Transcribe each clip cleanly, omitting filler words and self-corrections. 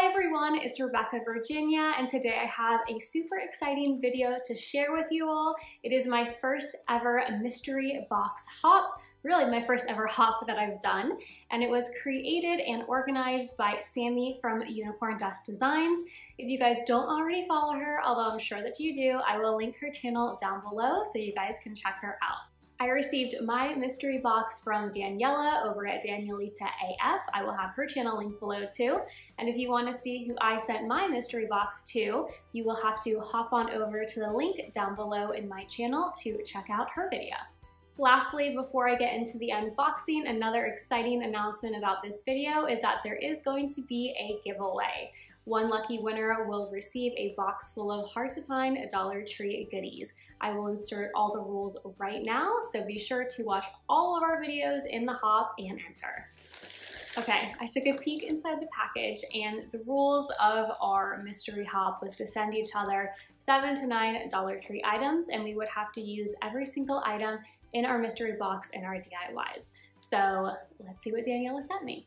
Hi everyone, it's Rebecca, Virginia, and today I have a super exciting video to share with you all. It is my first ever mystery box hop, really my first ever hop that I've done, and it was created and organized by Sammy from Unicorn Dust Designs. If you guys don't already follow her, although I'm sure that you do, I will link her channel down below so you guys can check her out. I received my mystery box from Daniela over at Danielita AF. I will have her channel linked below too. And if you want to see who I sent my mystery box to, you will have to hop on over to the link down below in my channel to check out her video. Lastly, before I get into the unboxing, another exciting announcement about this video is that there is going to be a giveaway. One lucky winner will receive a box full of hard-to-find Dollar Tree goodies. I will insert all the rules right now, so be sure to watch all of our videos in the hop and enter. Okay, I took a peek inside the package, and the rules of our mystery hop was to send each other 7 to 9 Dollar Tree items, and we would have to use every single item in our mystery box in our DIYs. So let's see what Daniela sent me.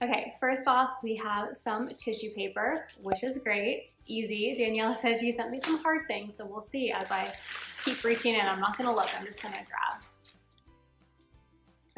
Okay, first off, we have some tissue paper, which is great, easy. Daniela said she sent me some hard things, so we'll see as I keep reaching in. I'm not gonna look, I'm just gonna grab.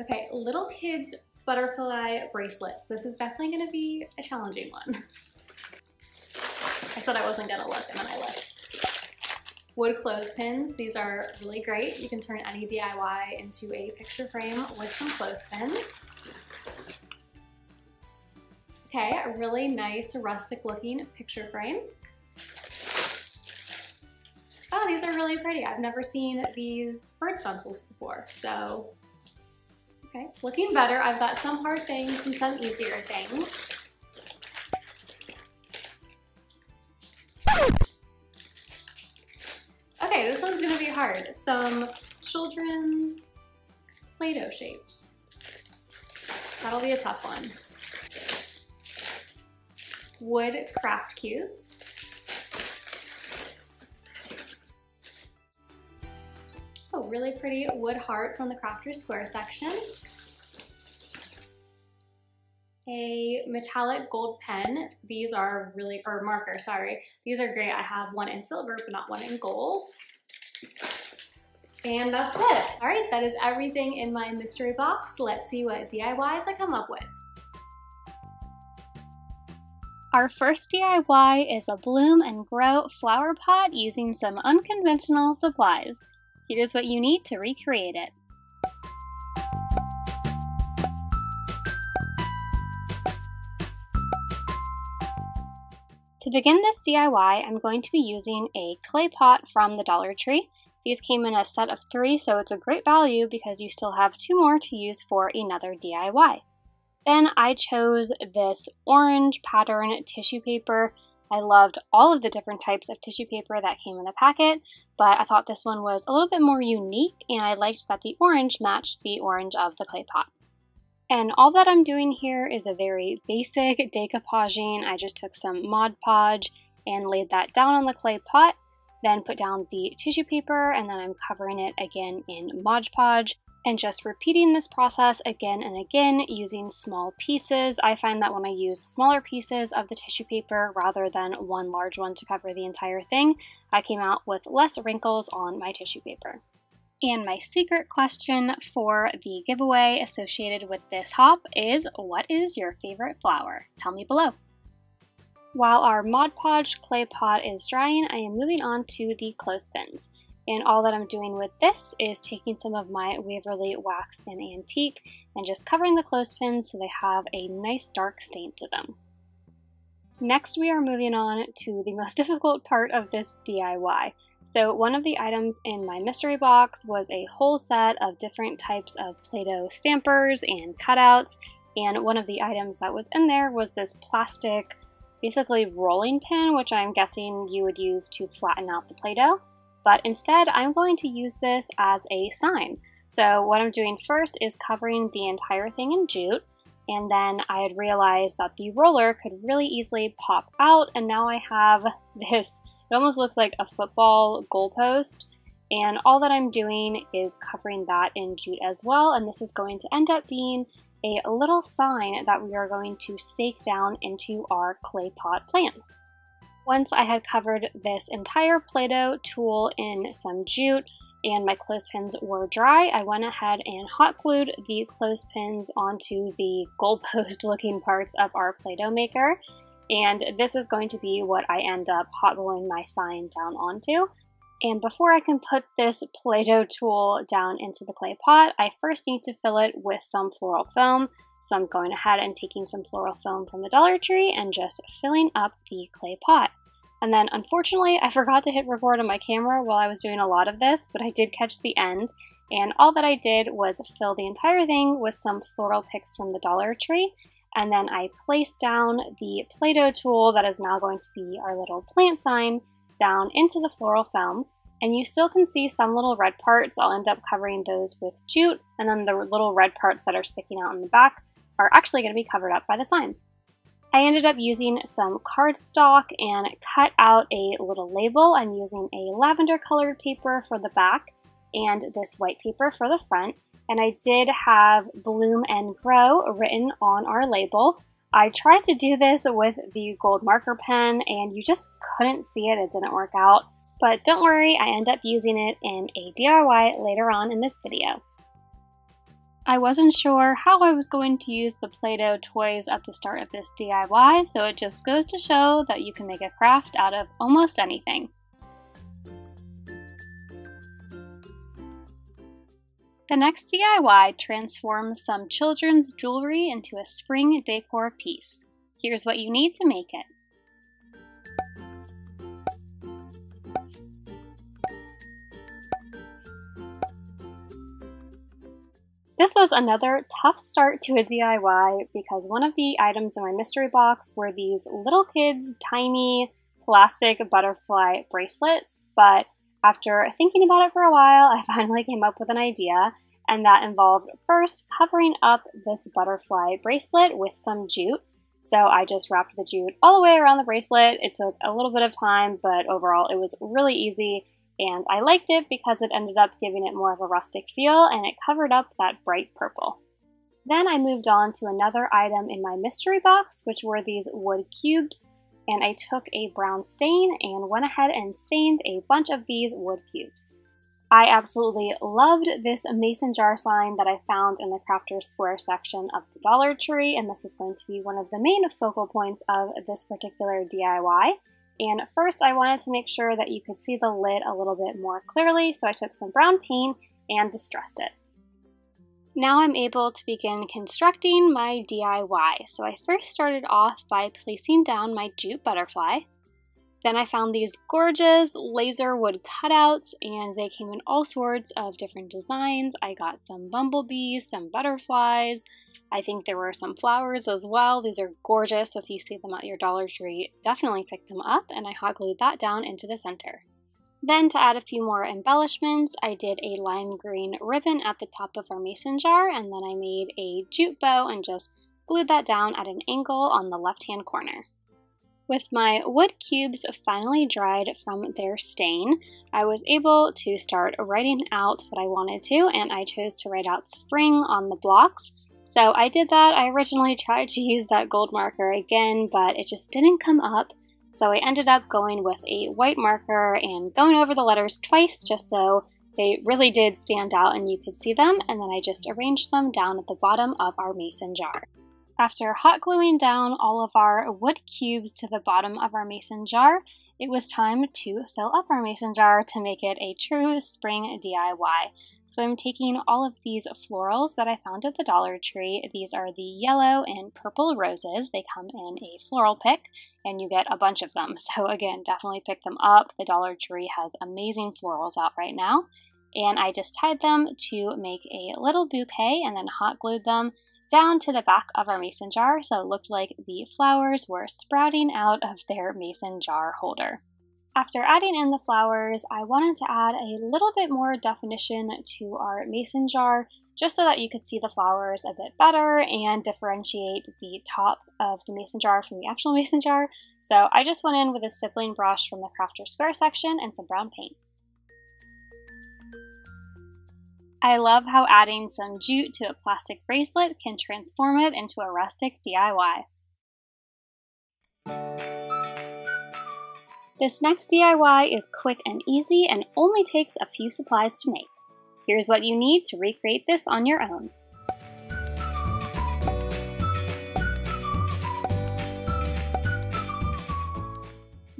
Okay, little kids butterfly bracelets. This is definitely gonna be a challenging one. I said I wasn't gonna look, and then I looked. Wood clothespins, these are really great. You can turn any DIY into a picture frame with some clothespins. Okay, a really nice rustic looking picture frame. Oh, these are really pretty. I've never seen these bird stencils before, so, okay, looking better. I've got some hard things and some easier things. Okay, this one's gonna be hard. Some children's Play-Doh shapes. That'll be a tough one. Wood craft cubes. Oh, really pretty wood heart from the Crafter's Square section. A metallic gold pen. These are really, or marker, sorry. These are great. I have one in silver, but not one in gold. And that's it. All right, that is everything in my mystery box. Let's see what DIYs I come up with. Our first DIY is a bloom and grow flower pot using some unconventional supplies. Here's what you need to recreate it. To begin this DIY, I'm going to be using a clay pot from the Dollar Tree. These came in a set of 3, so it's a great value because you still have 2 more to use for another DIY. Then I chose this orange pattern tissue paper. I loved all of the different types of tissue paper that came in the packet, but I thought this one was a little bit more unique, and I liked that the orange matched the orange of the clay pot. And all that I'm doing here is a very basic decoupaging. I just took some Mod Podge and laid that down on the clay pot, then put down the tissue paper, and then I'm covering it again in Mod Podge. And just repeating this process again and again using small pieces. I find that when I use smaller pieces of the tissue paper rather than one large one to cover the entire thing, I came out with less wrinkles on my tissue paper. And my secret question for the giveaway associated with this hop is, what is your favorite flower? Tell me below. While our Mod Podge clay pot is drying, I am moving on to the clothespins. And all that I'm doing with this is taking some of my Waverly Wax and Antique and just covering the clothespins so they have a nice dark stain to them. Next, we are moving on to the most difficult part of this DIY. So one of the items in my mystery box was a whole set of different types of Play-Doh stampers and cutouts, and one of the items that was in there was this plastic, basically rolling pin, which I'm guessing you would use to flatten out the Play-Doh. But instead, I'm going to use this as a sign. So what I'm doing first is covering the entire thing in jute, and then I had realized that the roller could really easily pop out, and now I have this, it almost looks like a football goalpost, and all that I'm doing is covering that in jute as well, and this is going to end up being a little sign that we are going to stake down into our clay pot plant. Once I had covered this entire Play-Doh tool in some jute and my clothespins were dry, I went ahead and hot glued the clothespins onto the goalpost looking parts of our Play-Doh maker. And this is going to be what I end up hot gluing my sign down onto. And before I can put this Play-Doh tool down into the clay pot, I first need to fill it with some floral foam. So I'm going ahead and taking some floral foam from the Dollar Tree and just filling up the clay pot. And then unfortunately, I forgot to hit record on my camera while I was doing a lot of this, but I did catch the end. And all that I did was fill the entire thing with some floral picks from the Dollar Tree. And then I placed down the Play-Doh tool that is now going to be our little plant sign down into the floral foam. And you still can see some little red parts. I'll end up covering those with jute, and then the little red parts that are sticking out in the back are actually going to be covered up by the sign. I ended up using some cardstock and cut out a little label. I'm using a lavender colored paper for the back and this white paper for the front. And I did have Bloom and Grow written on our label. I tried to do this with the gold marker pen and you just couldn't see it. It didn't work out. But don't worry, I end up using it in a DIY later on in this video. I wasn't sure how I was going to use the Play-Doh toys at the start of this DIY, so it just goes to show that you can make a craft out of almost anything. The next DIY transforms some children's jewelry into a spring decor piece. Here's what you need to make it. This was another tough start to a DIY because one of the items in my mystery box were these little kids' tiny plastic butterfly bracelets, but after thinking about it for a while, I finally came up with an idea, and that involved first covering up this butterfly bracelet with some jute. So I just wrapped the jute all the way around the bracelet. It took a little bit of time, but overall it was really easy. And I liked it because it ended up giving it more of a rustic feel and it covered up that bright purple. Then I moved on to another item in my mystery box, which were these wood cubes. And I took a brown stain and went ahead and stained a bunch of these wood cubes. I absolutely loved this mason jar sign that I found in the Crafter's Square section of the Dollar Tree, and this is going to be one of the main focal points of this particular DIY. And first I wanted to make sure that you could see the lid a little bit more clearly, so I took some brown paint and distressed it. Now I'm able to begin constructing my DIY. So I first started off by placing down my jute butterfly. Then I found these gorgeous laser wood cutouts and they came in all sorts of different designs. I got some bumblebees, some butterflies. I think there were some flowers as well. These are gorgeous, so if you see them at your Dollar Tree, definitely pick them up, and I hot glued that down into the center. Then to add a few more embellishments, I did a lime green ribbon at the top of our mason jar, and then I made a jute bow and just glued that down at an angle on the left-hand corner. With my wood cubes finally dried from their stain, I was able to start writing out what I wanted to, and I chose to write out spring on the blocks. So I did that. I originally tried to use that gold marker again, but it just didn't come up. So I ended up going with a white marker and going over the letters twice just so they really did stand out and you could see them, and then I just arranged them down at the bottom of our mason jar. After hot gluing down all of our wood cubes to the bottom of our mason jar, it was time to fill up our mason jar to make it a true spring DIY. So I'm taking all of these florals that I found at the Dollar Tree. These are the yellow and purple roses. They come in a floral pick and you get a bunch of them. So again, definitely pick them up. The Dollar Tree has amazing florals out right now. And I just tied them to make a little bouquet and then hot glued them down to the back of our mason jar. So it looked like the flowers were sprouting out of their mason jar holder. After adding in the flowers, I wanted to add a little bit more definition to our mason jar, just so that you could see the flowers a bit better and differentiate the top of the mason jar from the actual mason jar. So I just went in with a stippling brush from the Crafter's Square section and some brown paint. I love how adding some jute to a plastic bracelet can transform it into a rustic DIY. This next DIY is quick and easy and only takes a few supplies to make. Here's what you need to recreate this on your own.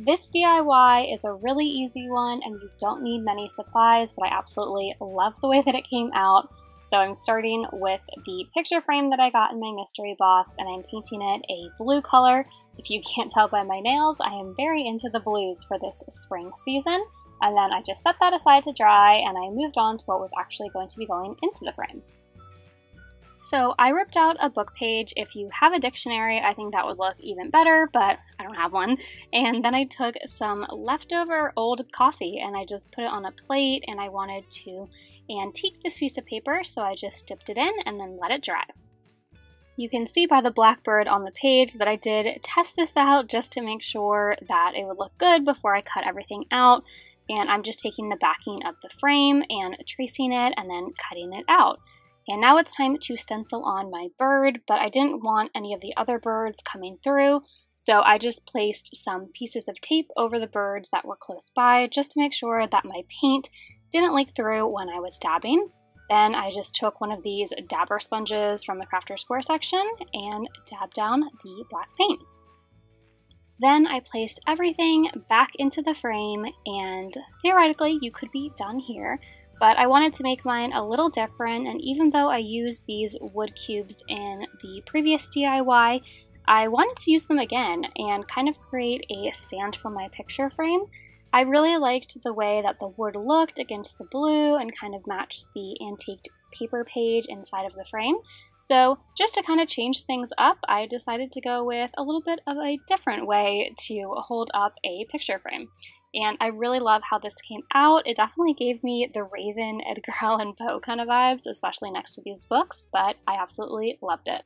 This DIY is a really easy one and you don't need many supplies, but I absolutely love the way that it came out. So I'm starting with the picture frame that I got in my mystery box and I'm painting it a blue color. If you can't tell by my nails, I am very into the blues for this spring season. And then I just set that aside to dry and I moved on to what was actually going to be going into the frame. So I ripped out a book page. If you have a dictionary, I think that would look even better, but I don't have one. And then I took some leftover old coffee and I just put it on a plate and I wanted to antique this piece of paper, so I just dipped it in and then let it dry. You can see by the blackbird on the page that I did test this out just to make sure that it would look good before I cut everything out. And I'm just taking the backing of the frame and tracing it and then cutting it out. And now it's time to stencil on my bird, but I didn't want any of the other birds coming through, so I just placed some pieces of tape over the birds that were close by just to make sure that my paint didn't leak through when I was dabbing. Then I just took one of these dabber sponges from the Crafter Square section and dabbed down the black paint. Then I placed everything back into the frame, and theoretically you could be done here. But I wanted to make mine a little different, and even though I used these wood cubes in the previous DIY, I wanted to use them again and kind of create a stand for my picture frame. I really liked the way that the wood looked against the blue and kind of matched the antiqued paper page inside of the frame. So just to kind of change things up, I decided to go with a little bit of a different way to hold up a picture frame. And I really love how this came out. It definitely gave me the Raven, Edgar Allan Poe kind of vibes, especially next to these books, but I absolutely loved it.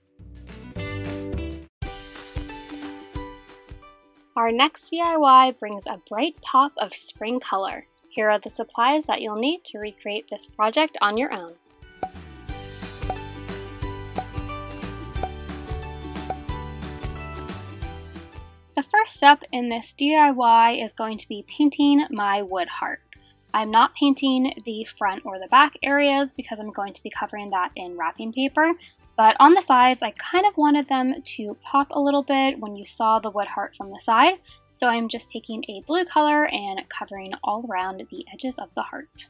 Our next DIY brings a bright pop of spring color. Here are the supplies that you'll need to recreate this project on your own. The first step in this DIY is going to be painting my wood heart. I'm not painting the front or the back areas because I'm going to be covering that in wrapping paper, but on the sides I kind of wanted them to pop a little bit when you saw the wood heart from the side, so I'm just taking a blue color and covering all around the edges of the heart.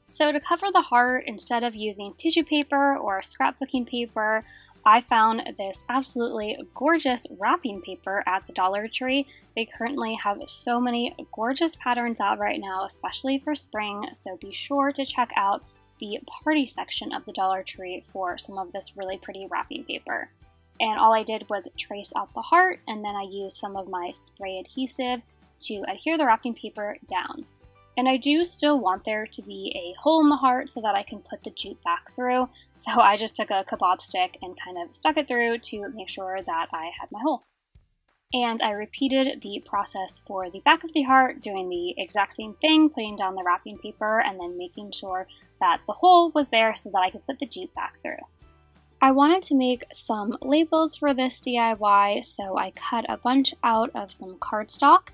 So to cover the heart, instead of using tissue paper or scrapbooking paper, I found this absolutely gorgeous wrapping paper at the Dollar Tree. They currently have so many gorgeous patterns out right now, especially for spring, so be sure to check out the party section of the Dollar Tree for some of this really pretty wrapping paper. And all I did was trace out the heart, and then I used some of my spray adhesive to adhere the wrapping paper down. And I do still want there to be a hole in the heart so that I can put the jute back through. So I just took a kebab stick and kind of stuck it through to make sure that I had my hole. And I repeated the process for the back of the heart, doing the exact same thing, putting down the wrapping paper and then making sure that the hole was there so that I could put the jute back through. I wanted to make some labels for this DIY, so I cut a bunch out of some cardstock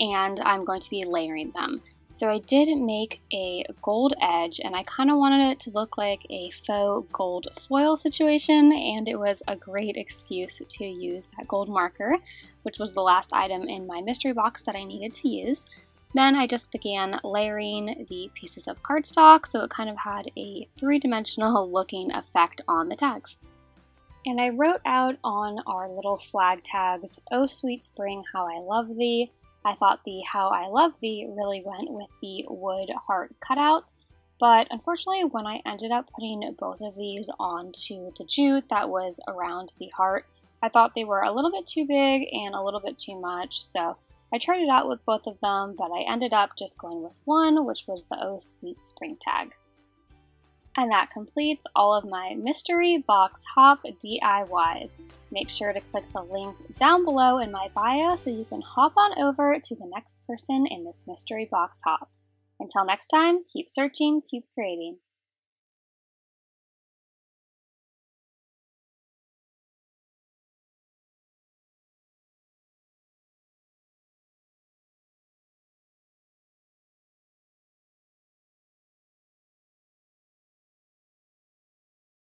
and I'm going to be layering them. So I did make a gold edge, and I kind of wanted it to look like a faux gold foil situation, and it was a great excuse to use that gold marker, which was the last item in my mystery box that I needed to use. Then I just began layering the pieces of cardstock, so it kind of had a three-dimensional looking effect on the tags. And I wrote out on our little flag tags, "Oh sweet spring, how I love thee." I thought the "how I love thee" really went with the wood heart cutout, but unfortunately when I ended up putting both of these onto the jute that was around the heart, I thought they were a little bit too big and a little bit too much, so I tried it out with both of them, but I ended up just going with one, which was the "Oh Sweet Spring" tag. And that completes all of my mystery box hop DIYs. Make sure to click the link down below in my bio so you can hop on over to the next person in this mystery box hop. Until next time, keep searching, keep creating.